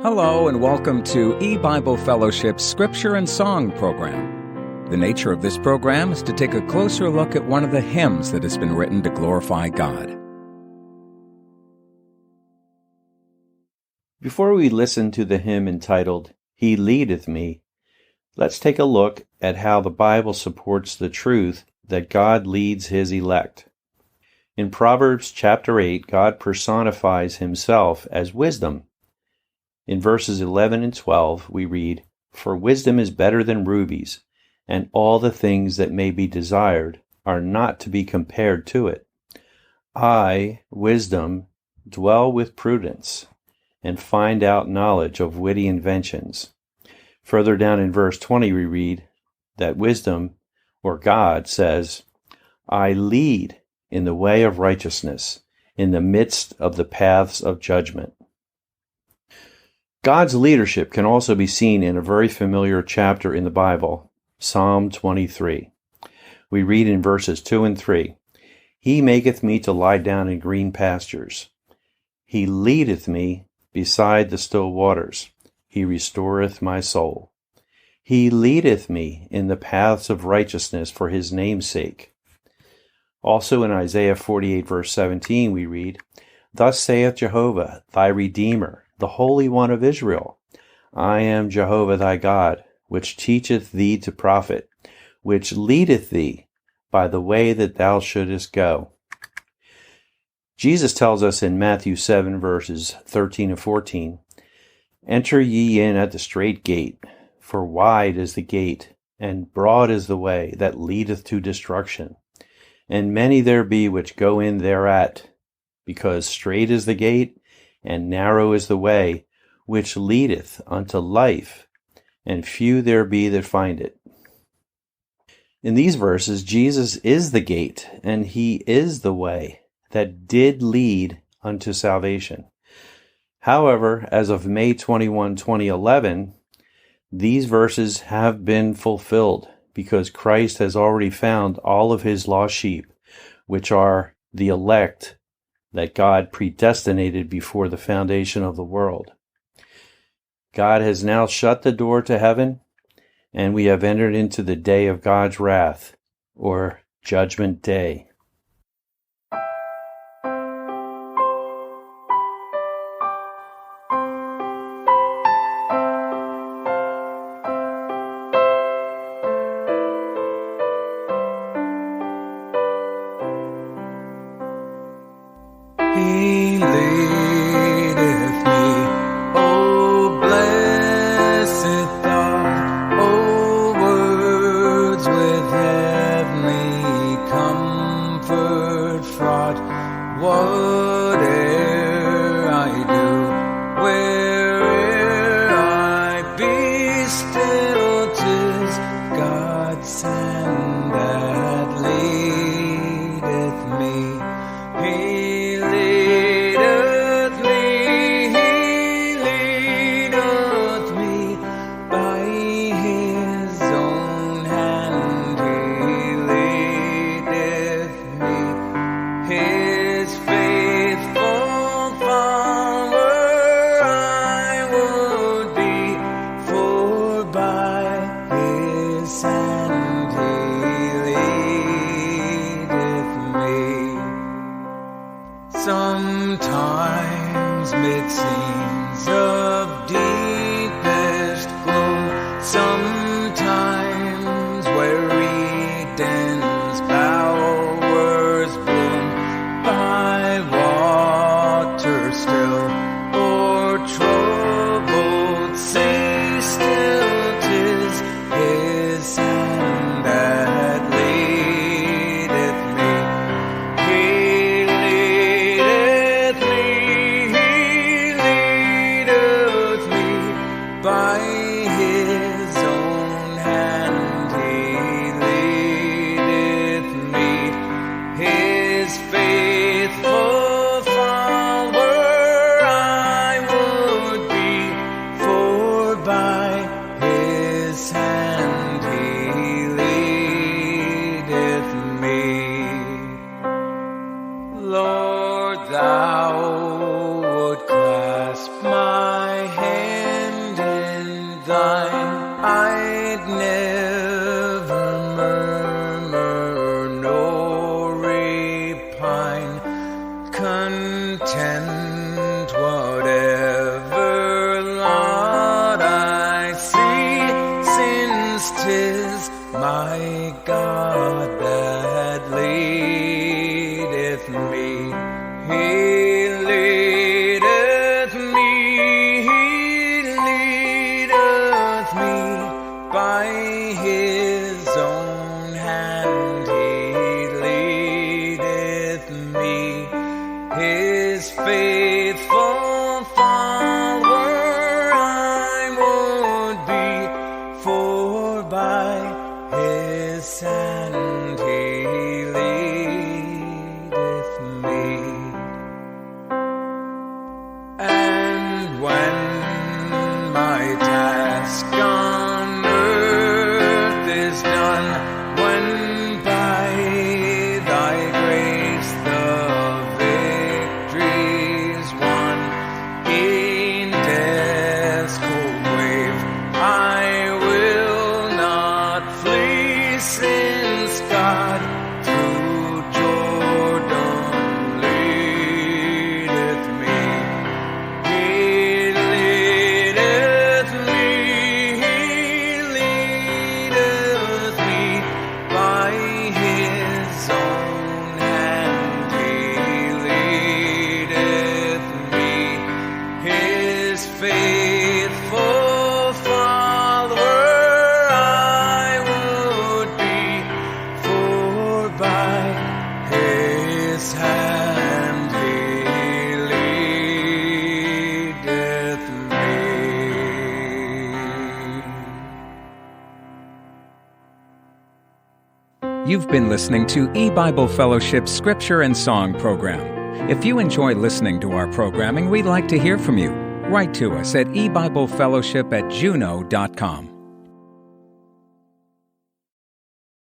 Hello and welcome to E-Bible Fellowship's Scripture and Song program. The nature of this program is to take a closer look at one of the hymns that has been written to glorify God. Before we listen to the hymn entitled, "He Leadeth Me," let's take a look at how the Bible supports the truth that God leads His elect. In Proverbs chapter 8, God personifies Himself as wisdom. In verses 11 and 12, we read, "For wisdom is better than rubies, and all the things that may be desired are not to be compared to it. I, wisdom, dwell with prudence, and find out knowledge of witty inventions." Further down in verse 20, we read that wisdom, or God, says, "I lead in the way of righteousness, in the midst of the paths of judgment." God's leadership can also be seen in a very familiar chapter in the Bible, Psalm 23. We read in verses 2 and 3, "He maketh me to lie down in green pastures. He leadeth me beside the still waters. He restoreth my soul. He leadeth me in the paths of righteousness for His name's sake." Also in Isaiah 48 verse 17 we read, "Thus saith Jehovah, thy Redeemer, the Holy One of Israel, I am Jehovah thy God, which teacheth thee to profit, which leadeth thee by the way that thou shouldest go." Jesus tells us in Matthew 7 verses 13 and 14, "Enter ye in at the strait gate, for wide is the gate, and broad is the way that leadeth to destruction, and many there be which go in thereat, because strait is the gate, and narrow is the way, which leadeth unto life, and few there be that find it." In these verses, Jesus is the gate, and He is the way that did lead unto salvation. However, as of May 21, 2011, these verses have been fulfilled because Christ has already found all of His lost sheep, which are the elect that God predestinated before the foundation of the world. God has now shut the door to heaven, and we have entered into the day of God's wrath, or Judgment Day. He leadeth me, O blessed thought, O words with heavenly comfort. my God that leadeth me. He leadeth me, He leadeth me by His own hand. He leadeth me, His faithful follower I would be, for by His hand He leadeth me. And when my task on earth is done, when by Thy grace the victory's won, in death's cold wave I will not flee, since God through Jordan leadeth me. He leadeth me, He leadeth me by His own hand. He leadeth me, His faithful follower I would be, for by His hand He leadeth me. You've been listening to E-Bible Fellowship's Scripture and Song program. If you enjoy listening to our programming, we'd like to hear from you. Write to us at ebiblefellowship@juno.com.